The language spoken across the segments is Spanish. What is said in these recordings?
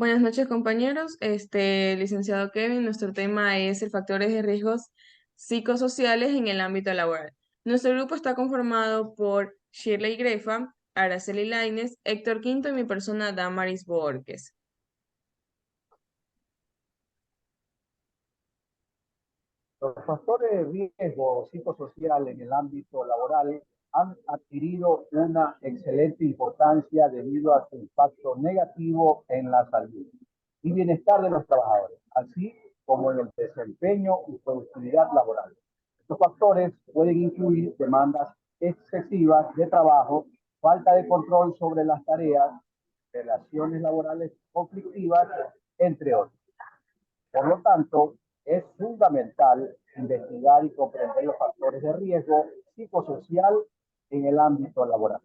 Buenas noches, compañeros. Licenciado Kevin, nuestro tema es el factores de riesgos psicosociales en el ámbito laboral. Nuestro grupo está conformado por Shirley Grefa, Araceli Lainez, Héctor Quinto y mi persona Damaris Borges. Los factores de riesgo psicosocial en el ámbito laboral han adquirido una excelente importancia debido a su impacto negativo en la salud y bienestar de los trabajadores, así como en el desempeño y productividad laboral. Estos factores pueden incluir demandas excesivas de trabajo, falta de control sobre las tareas, relaciones laborales conflictivas, entre otros. Por lo tanto, es fundamental investigar y comprender los factores de riesgo psicosocial en el ámbito laboral.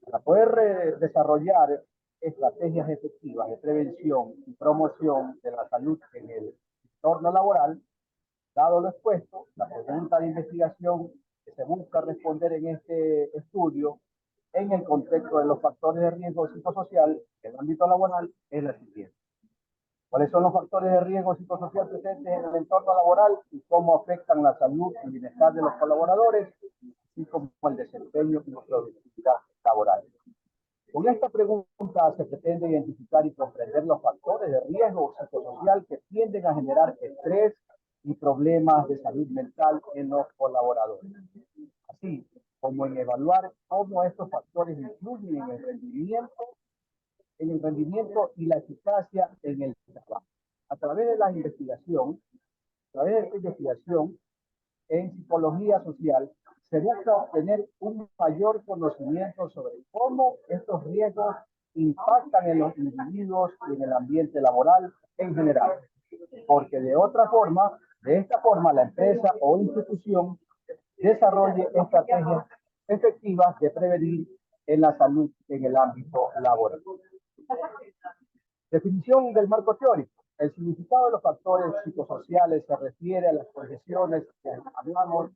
Para poder desarrollar estrategias efectivas de prevención y promoción de la salud en el entorno laboral, dado lo expuesto, la pregunta de investigación que se busca responder en este estudio en el contexto de los factores de riesgo psicosocial en el ámbito laboral es la siguiente. ¿Cuáles son los factores de riesgo psicosocial presentes en el entorno laboral y cómo afectan la salud y bienestar de los colaboradores, así como el desempeño y la productividad laboral? Con esta pregunta se pretende identificar y comprender los factores de riesgo psicosocial que tienden a generar estrés y problemas de salud mental en los colaboradores, así como en evaluar cómo estos factores influyen en el rendimiento y la eficacia en el trabajo. A través de la investigación, a través de esta investigación en psicología social, se busca obtener un mayor conocimiento sobre cómo estos riesgos impactan en los individuos y en el ambiente laboral en general. Porque de esta forma, la empresa o institución desarrolle estrategias efectivas de prevenir en la salud en el ámbito laboral. Definición del marco teórico. El significado de los factores psicosociales se refiere a las condiciones que hablamos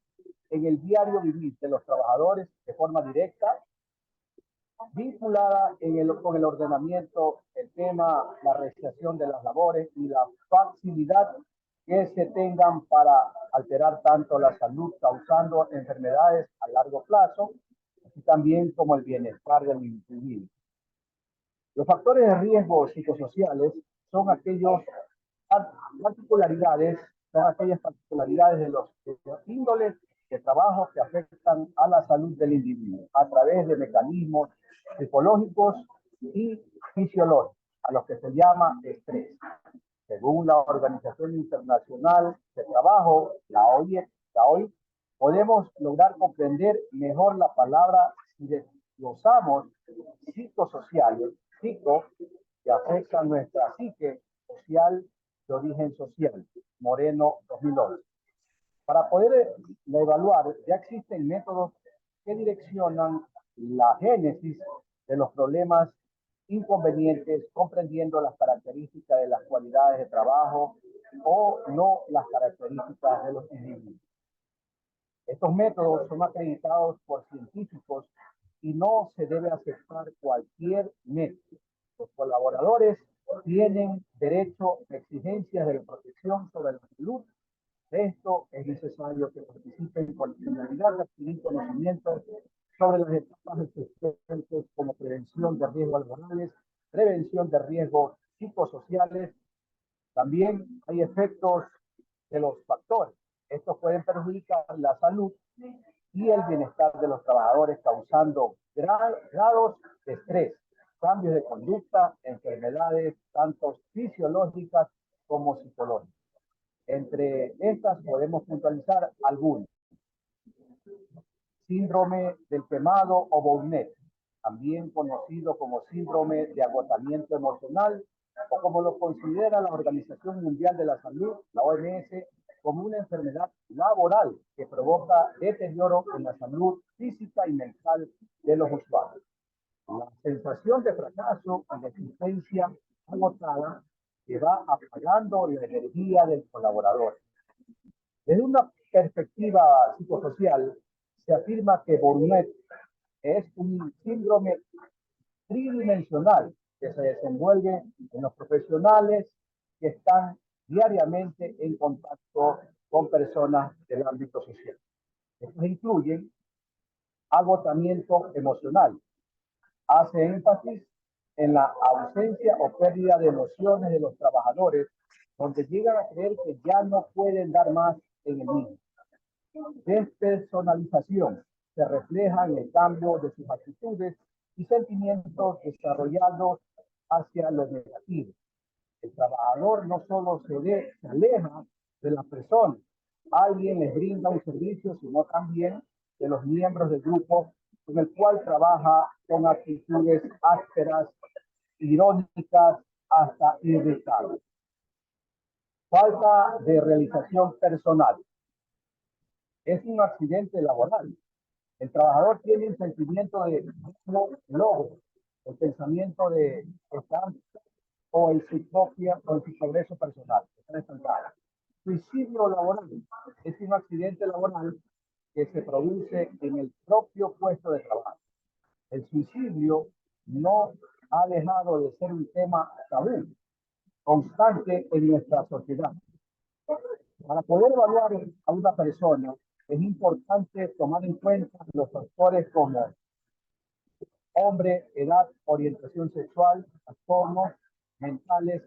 en el diario vivir de los trabajadores de forma directa, vinculada con el ordenamiento, el tema, la realización de las labores y la facilidad que se tengan para alterar tanto la salud, causando enfermedades a largo plazo, y también como el bienestar del individuo. Los factores de riesgo psicosociales son aquellas particularidades de los índoles de trabajo que afectan a la salud del individuo a través de mecanismos psicológicos y fisiológicos, a los que se llama estrés. Según la Organización Internacional de Trabajo, la OIT, podemos lograr comprender mejor la palabra si desglosamos psicosociales, psico, que afectan nuestra psique social de origen social, Moreno 2011. Para poder evaluar, ya existen métodos que direccionan la génesis de los problemas inconvenientes, comprendiendo las características de las cualidades de trabajo o no las características de los individuos. Estos métodos son acreditados por científicos y no se debe aceptar cualquier método. Los colaboradores tienen derecho a exigencias de protección sobre la salud. Esto es necesario que participen con la finalidad de adquirir conocimientos sobre las etapas existentes como prevención de riesgos laborales, prevención de riesgos psicosociales. También hay efectos de los factores. Estos pueden perjudicar la salud y el bienestar de los trabajadores, causando grados de estrés, cambios de conducta, enfermedades tanto fisiológicas como psicológicas. Entre estas podemos puntualizar algunas. Síndrome del quemado o Burnout, también conocido como síndrome de agotamiento emocional, o como lo considera la Organización Mundial de la Salud, la OMS, como una enfermedad laboral que provoca deterioro en la salud física y mental de los usuarios. La sensación de fracaso y de existencia agotada que va apagando la energía del colaborador. Desde una perspectiva psicosocial, se afirma que Burnout es un síndrome tridimensional que se desenvuelve en los profesionales que están diariamente en contacto con personas del ámbito social. Estos incluyen agotamiento emocional. Hace énfasis en la ausencia o pérdida de emociones de los trabajadores, donde llegan a creer que ya no pueden dar más en el mismo. Despersonalización se refleja en el cambio de sus actitudes y sentimientos desarrollados hacia lo negativo. El trabajador no solo se aleja de las personas, alguien les brinda un servicio, sino también de los miembros del grupo con el cual trabaja con actitudes ásperas, irónicas, hasta irritables. Falta de realización personal. Es un accidente laboral. El trabajador tiene un sentimiento de logro, el pensamiento de estar o en su propia o en su progreso personal. Suicidio laboral es un accidente laboral que se produce en el propio puesto de trabajo. El suicidio no ha dejado de ser un tema tabú, constante en nuestra sociedad. Para poder evaluar a una persona es importante tomar en cuenta los factores como hombre, edad, orientación sexual, trastornos mentales.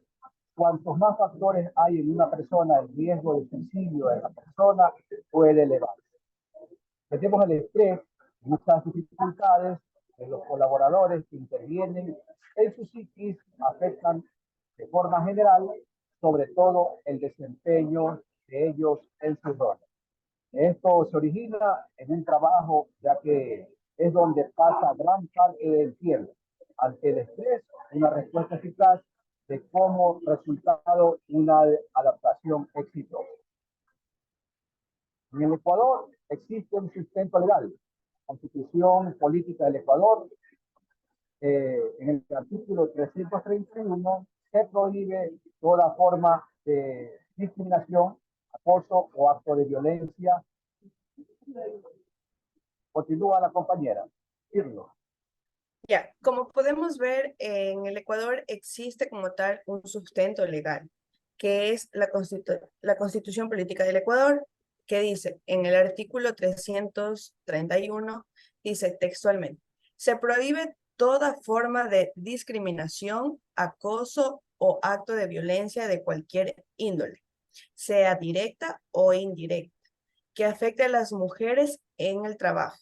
Cuantos más factores hay en una persona, el riesgo de suicidio de la persona puede elevarse. Tenemos el estrés, muchas dificultades de los colaboradores que intervienen en su psiquis afectan de forma general, sobre todo el desempeño de ellos en sus roles. Esto se origina en un trabajo, ya que es donde pasa gran parte del tiempo. Ante el estrés, una respuesta eficaz de como resultado una adaptación exitosa. En el Ecuador existe un sustento legal, Constitución Política del Ecuador. En el artículo 331 se prohíbe toda forma de discriminación, acoso o acto de violencia. Continúa la compañera. Irlo. Ya, como podemos ver, en el Ecuador existe como tal un sustento legal, que es la Constitución Política del Ecuador, que dice en el artículo 331, dice textualmente, se prohíbe toda forma de discriminación, acoso o acto de violencia de cualquier índole, sea directa o indirecta, que afecte a las mujeres en el trabajo.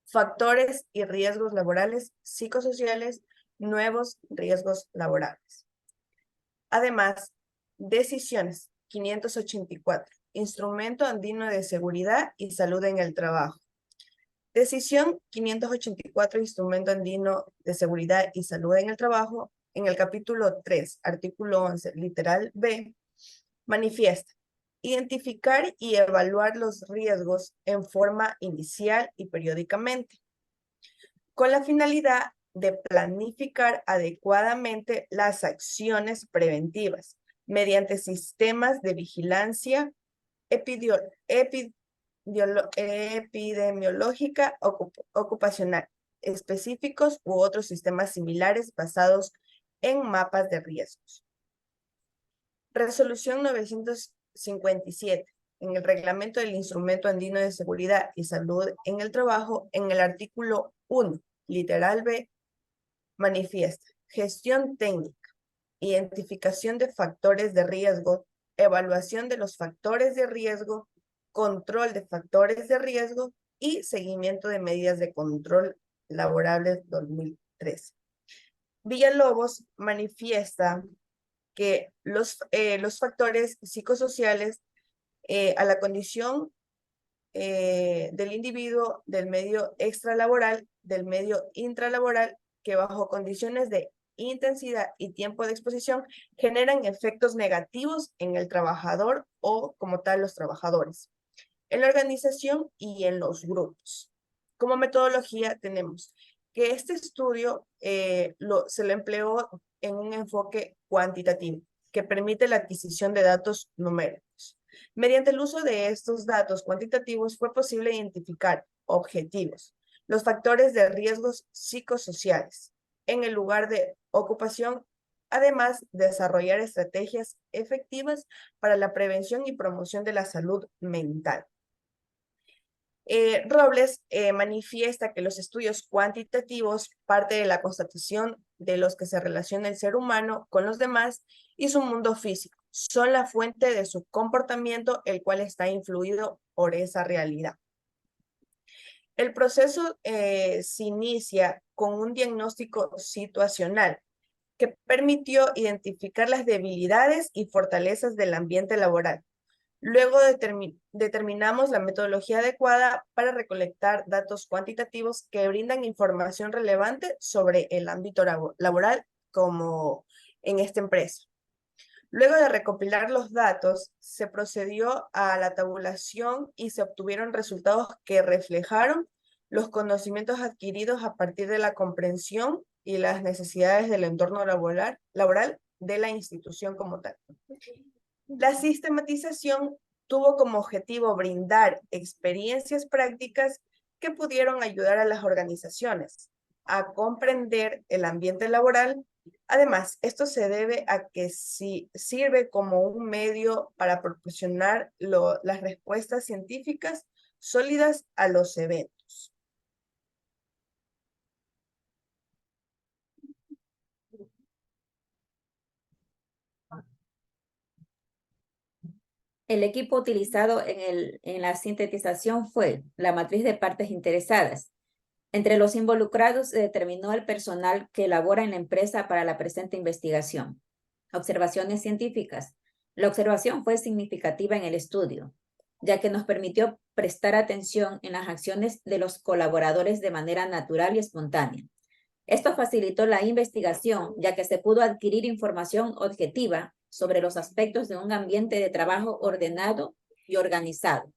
Factores y riesgos laborales psicosociales, nuevos riesgos laborales. Además, decisiones 584, Instrumento Andino de Seguridad y Salud en el Trabajo. Decisión 584, Instrumento Andino de Seguridad y Salud en el Trabajo, en el capítulo 3, artículo 11, literal B, manifiesta identificar y evaluar los riesgos en forma inicial y periódicamente, con la finalidad de planificar adecuadamente las acciones preventivas mediante sistemas de vigilancia epidemiológica ocupacional específicos u otros sistemas similares basados en mapas de riesgos. Resolución 957, en el reglamento del Instrumento Andino de Seguridad y Salud en el Trabajo, en el artículo 1, literal B, manifiesta gestión técnica, identificación de factores de riesgo, evaluación de los factores de riesgo, control de factores de riesgo y seguimiento de medidas de control laborables 2013. Villalobos manifiesta que los factores psicosociales a la condición del individuo, del medio extralaboral, del medio intralaboral, que bajo condiciones de intensidad y tiempo de exposición generan efectos negativos en el trabajador o como tal los trabajadores, en la organización y en los grupos. Como metodología tenemos que este estudio se lo empleó en un enfoque cuantitativo que permite la adquisición de datos numéricos. Mediante el uso de estos datos cuantitativos fue posible identificar objetivos, los factores de riesgos psicosociales, en el lugar de ocupación, además de desarrollar estrategias efectivas para la prevención y promoción de la salud mental. Robles manifiesta que los estudios cuantitativos parte de la constatación de los que se relaciona el ser humano con los demás y su mundo físico. Son la fuente de su comportamiento, el cual está influido por esa realidad. El proceso se inicia con un diagnóstico situacional que permitió identificar las debilidades y fortalezas del ambiente laboral. Luego determinamos la metodología adecuada para recolectar datos cuantitativos que brindan información relevante sobre el ámbito laboral como en esta empresa. Luego de recopilar los datos, se procedió a la tabulación y se obtuvieron resultados que reflejaron los conocimientos adquiridos a partir de la comprensión y las necesidades del entorno laboral de la institución como tal. La sistematización tuvo como objetivo brindar experiencias prácticas que pudieron ayudar a las organizaciones a comprender el ambiente laboral. Además, esto se debe a que sirve como un medio para proporcionar las respuestas científicas sólidas a los eventos. El equipo utilizado en la sintetización fue la matriz de partes interesadas. Entre los involucrados se determinó el personal que elabora en la empresa para la presente investigación. Observaciones científicas. La observación fue significativa en el estudio, ya que nos permitió prestar atención en las acciones de los colaboradores de manera natural y espontánea. Esto facilitó la investigación, ya que se pudo adquirir información objetiva sobre los aspectos de un ambiente de trabajo ordenado y organizado.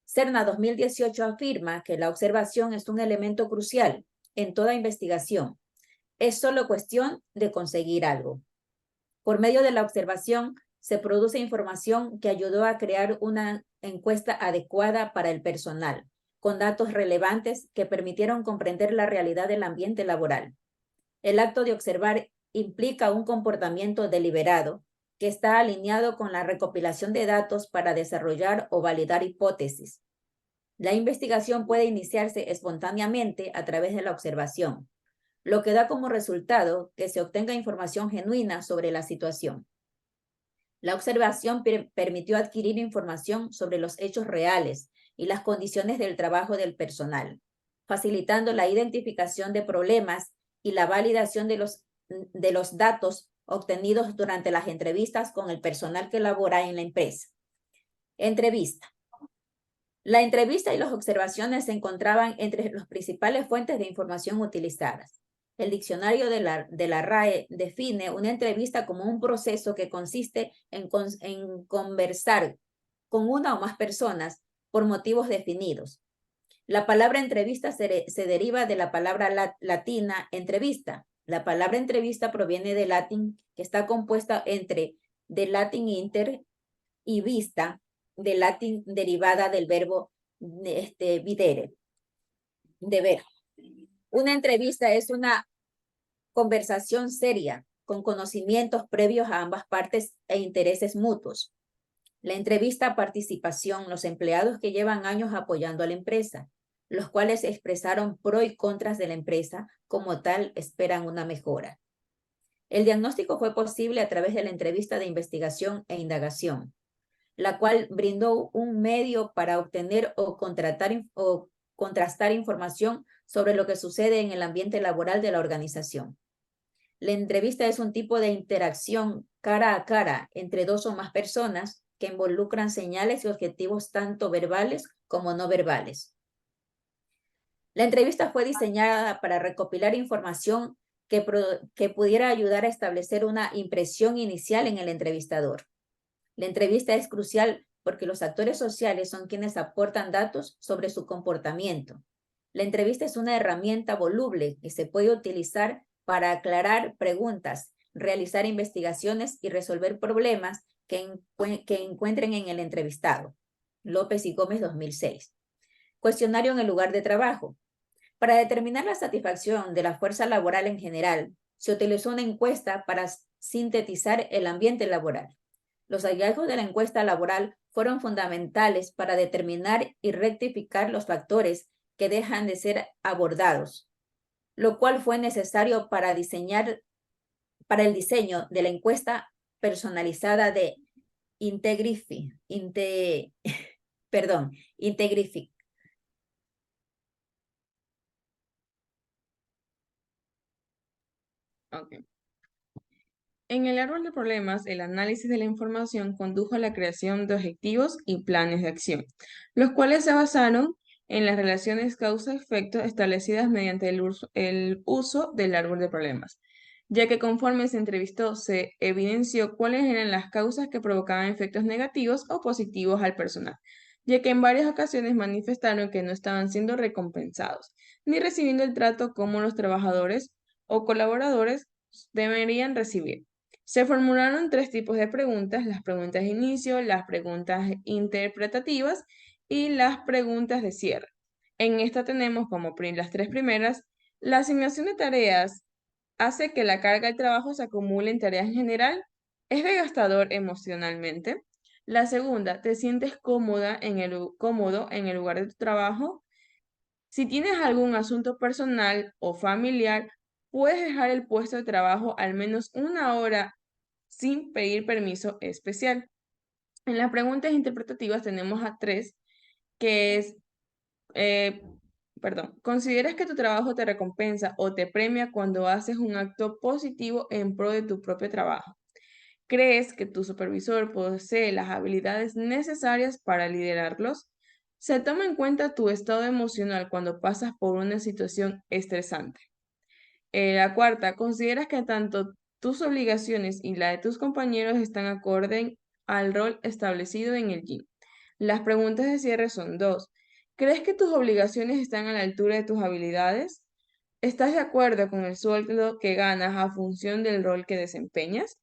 CERNA 2018 afirma que la observación es un elemento crucial en toda investigación. Es solo cuestión de conseguir algo. Por medio de la observación, se produce información que ayudó a crear una encuesta adecuada para el personal, con datos relevantes que permitieron comprender la realidad del ambiente laboral. El acto de observar implica un comportamiento deliberado que está alineado con la recopilación de datos para desarrollar o validar hipótesis. La investigación puede iniciarse espontáneamente a través de la observación, lo que da como resultado que se obtenga información genuina sobre la situación. La observación permitió adquirir información sobre los hechos reales y las condiciones del trabajo del personal, facilitando la identificación de problemas y la validación de los datos obtenidos durante las entrevistas con el personal que labora en la empresa. Entrevista. La entrevista y las observaciones se encontraban entre las principales fuentes de información utilizadas. El diccionario de la RAE define una entrevista como un proceso que consiste en conversar con una o más personas por motivos definidos. La palabra entrevista se deriva de la palabra latina entrevista. La palabra entrevista proviene del latín, que está compuesta del latín inter y vista, del latín derivada del verbo videre, de ver. Una entrevista es una conversación seria, con conocimientos previos a ambas partes e intereses mutuos. La entrevista a participación, los empleados que llevan años apoyando a la empresa, los cuales expresaron pros y contras de la empresa, como tal esperan una mejora. El diagnóstico fue posible a través de la entrevista de investigación e indagación, la cual brindó un medio para obtener o contrastar información sobre lo que sucede en el ambiente laboral de la organización. La entrevista es un tipo de interacción cara a cara entre dos o más personas que involucran señales y objetivos tanto verbales como no verbales. La entrevista fue diseñada para recopilar información que pudiera ayudar a establecer una impresión inicial en el entrevistador. La entrevista es crucial porque los actores sociales son quienes aportan datos sobre su comportamiento. La entrevista es una herramienta voluble que se puede utilizar para aclarar preguntas, realizar investigaciones y resolver problemas que encuentren en el entrevistado. López y Gómez, 2006. Cuestionario en el lugar de trabajo. Para determinar la satisfacción de la fuerza laboral en general, se utilizó una encuesta para sintetizar el ambiente laboral. Los hallazgos de la encuesta laboral fueron fundamentales para determinar y rectificar los factores que dejan de ser abordados, lo cual fue necesario para el diseño de la encuesta personalizada de Integrifi. Ok. En el árbol de problemas, el análisis de la información condujo a la creación de objetivos y planes de acción, los cuales se basaron en las relaciones causa-efecto establecidas mediante el uso del árbol de problemas, ya que conforme se entrevistó se evidenció cuáles eran las causas que provocaban efectos negativos o positivos al personal, ya que en varias ocasiones manifestaron que no estaban siendo recompensados, ni recibiendo el trato como los trabajadores o colaboradores deberían recibir. Se formularon tres tipos de preguntas: las preguntas de inicio, las preguntas interpretativas y las preguntas de cierre. En esta tenemos como las tres primeras: la asignación de tareas hace que la carga de trabajo se acumule en tareas en general, es desgastador emocionalmente. La segunda, ¿te sientes cómodo en el lugar de tu trabajo? Si tienes algún asunto personal o familiar, puedes dejar el puesto de trabajo al menos una hora sin pedir permiso especial. En las preguntas interpretativas tenemos a tres, que es, ¿consideras que tu trabajo te recompensa o te premia cuando haces un acto positivo en pro de tu propio trabajo? ¿Crees que tu supervisor posee las habilidades necesarias para liderarlos? ¿Se toma en cuenta tu estado emocional cuando pasas por una situación estresante? La cuarta, ¿consideras que tanto tus obligaciones y la de tus compañeros están acorde al rol establecido en el gym? Las preguntas de cierre son dos. ¿Crees que tus obligaciones están a la altura de tus habilidades? ¿Estás de acuerdo con el sueldo que ganas a función del rol que desempeñas?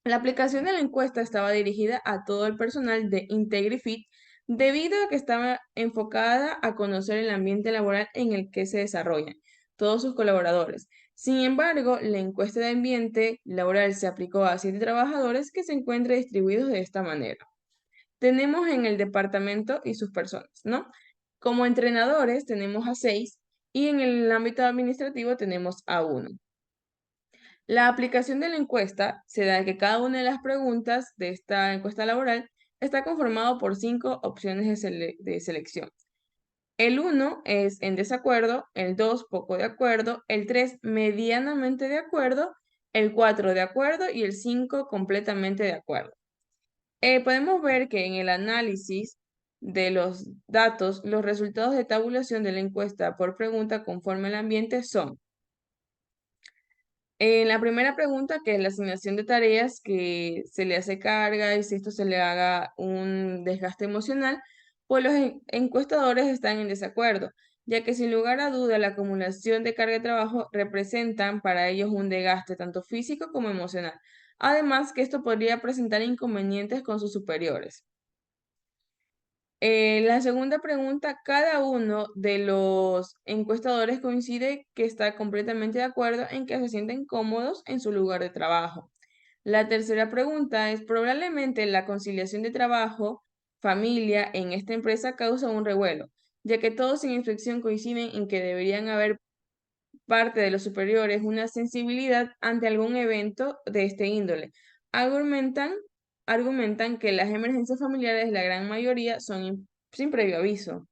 La aplicación de la encuesta estaba dirigida a todo el personal de IntegriFit debido a que estaba enfocada a conocer el ambiente laboral en el que se desarrollan todos sus colaboradores. Sin embargo, la encuesta de ambiente laboral se aplicó a 7 trabajadores que se encuentran distribuidos de esta manera. Tenemos en el departamento y sus personas, ¿no? Como entrenadores tenemos a 6 y en el ámbito administrativo tenemos a 1. La aplicación de la encuesta se da que cada una de las preguntas de esta encuesta laboral está conformado por 5 opciones de selección. El 1 es en desacuerdo, el 2 poco de acuerdo, el 3 medianamente de acuerdo, el 4 de acuerdo y el 5 completamente de acuerdo. Podemos ver que en el análisis de los datos, los resultados de tabulación de la encuesta por pregunta conforme al ambiente son: en la primera pregunta, que es la asignación de tareas, que se le hace carga y si esto se le haga un desgaste emocional, pues los encuestadores están en desacuerdo, ya que sin lugar a duda la acumulación de carga de trabajo representan para ellos un desgaste tanto físico como emocional. Además que esto podría presentar inconvenientes con sus superiores. La segunda pregunta, cada uno de los encuestadores coincide que está completamente de acuerdo en que se sienten cómodos en su lugar de trabajo. La tercera pregunta es: probablemente la conciliación de trabajo, familia en esta empresa causa un revuelo, ya que todos sin excepción coinciden en que deberían haber parte de los superiores una sensibilidad ante algún evento de este índole. Argumentan, argumentan que las emergencias familiares, la gran mayoría, son sin previo aviso.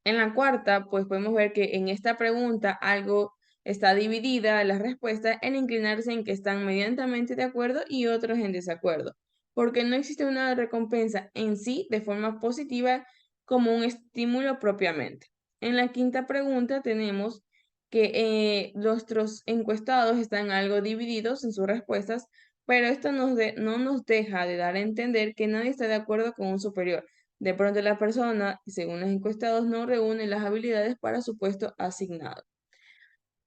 En la cuarta, pues podemos ver que en esta pregunta algo está dividida las respuestas en inclinarse en que están medianamente de acuerdo y otros en desacuerdo, porque no existe una recompensa en sí de forma positiva como un estímulo propiamente. En la quinta pregunta tenemos que nuestros encuestados están algo divididos en sus respuestas, pero esto no nos deja de dar a entender que nadie está de acuerdo con un superior. De pronto la persona, según los encuestados, no reúne las habilidades para su puesto asignado.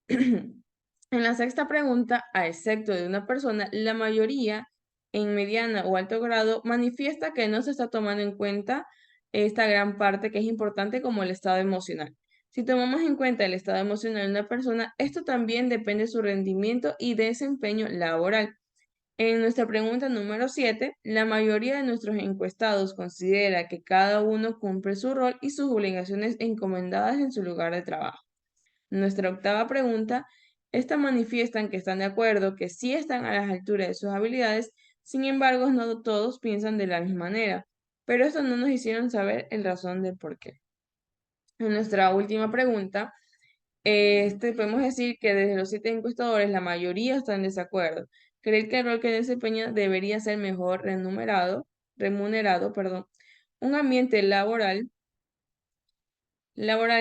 En la sexta pregunta, a excepto de una persona, la mayoría en mediana o alto grado manifiesta que no se está tomando en cuenta esta gran parte que es importante como el estado emocional. Si tomamos en cuenta el estado emocional de una persona, esto también depende de su rendimiento y desempeño laboral. En nuestra pregunta número 7, la mayoría de nuestros encuestados considera que cada uno cumple su rol y sus obligaciones encomendadas en su lugar de trabajo. Nuestra octava pregunta, esta manifiestan que están de acuerdo, que sí están a las alturas de sus habilidades, sin embargo, no todos piensan de la misma manera, pero esto no nos hicieron saber el razón del por qué. En nuestra última pregunta, podemos decir que desde los 7 encuestadores, la mayoría están en desacuerdo. Creen que el rol que desempeña debería ser mejor remunerado, perdón. Un ambiente laboral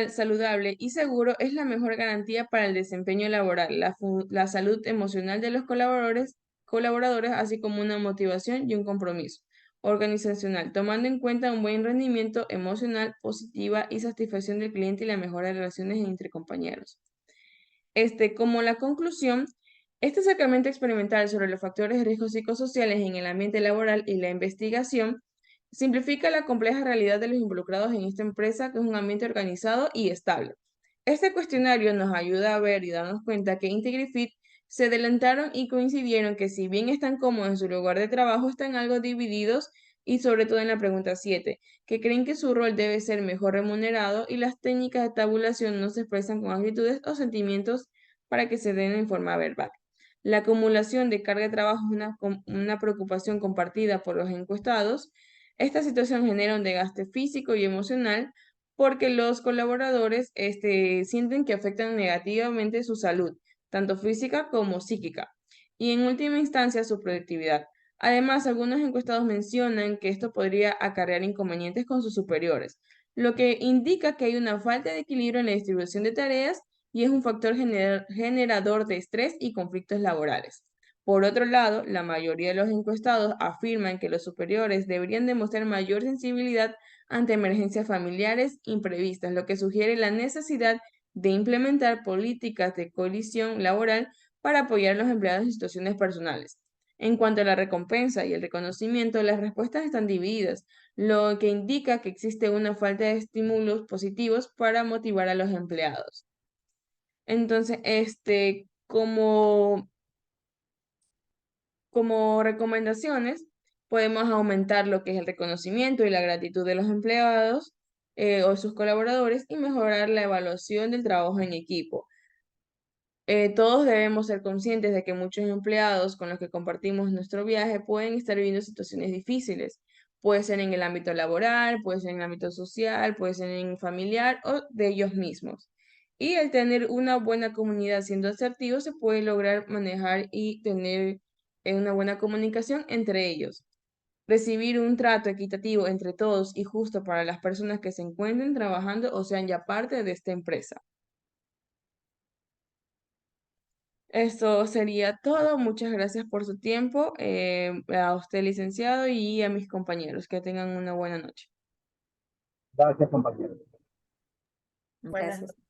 saludable y seguro es la mejor garantía para el desempeño laboral, la salud emocional de los colaboradores, así como una motivación y un compromiso organizacional, tomando en cuenta un buen rendimiento emocional, positiva y satisfacción del cliente y la mejora de relaciones entre compañeros. Como la conclusión, este acercamiento experimental sobre los factores de riesgo psicosociales en el ambiente laboral y la investigación simplifica la compleja realidad de los involucrados en esta empresa, que es un ambiente organizado y estable. Este cuestionario nos ayuda a ver y darnos cuenta que Integrifit se adelantaron y coincidieron que si bien están cómodos en su lugar de trabajo, están algo divididos y sobre todo en la pregunta 7, que creen que su rol debe ser mejor remunerado y las técnicas de tabulación no se expresan con actitudes o sentimientos para que se den en forma verbal. La acumulación de carga de trabajo es una preocupación compartida por los encuestados. Esta situación genera un desgaste físico y emocional porque los colaboradores sienten que afectan negativamente su salud, tanto física como psíquica, y en última instancia su productividad. Además, algunos encuestados mencionan que esto podría acarrear inconvenientes con sus superiores, lo que indica que hay una falta de equilibrio en la distribución de tareas y es un factor generador de estrés y conflictos laborales. Por otro lado, la mayoría de los encuestados afirman que los superiores deberían demostrar mayor sensibilidad ante emergencias familiares imprevistas, lo que sugiere la necesidad de implementar políticas de coalición laboral para apoyar a los empleados en situaciones personales. En cuanto a la recompensa y el reconocimiento, las respuestas están divididas, lo que indica que existe una falta de estímulos positivos para motivar a los empleados. Entonces, como recomendaciones, podemos aumentar lo que es el reconocimiento y la gratitud de los empleados o sus colaboradores y mejorar la evaluación del trabajo en equipo. Todos debemos ser conscientes de que muchos empleados con los que compartimos nuestro viaje pueden estar viviendo situaciones difíciles. Puede ser en el ámbito laboral, puede ser en el ámbito social, puede ser en familiar o de ellos mismos. Y el tener una buena comunidad siendo asertivo se puede lograr manejar y tener una buena comunicación entre ellos. Recibir un trato equitativo entre todos y justo para las personas que se encuentren trabajando o sean ya parte de esta empresa. Esto sería todo. Muchas gracias por su tiempo, a usted, licenciado, y a mis compañeros. Que tengan una buena noche. Gracias, compañero. Buenas Gracias.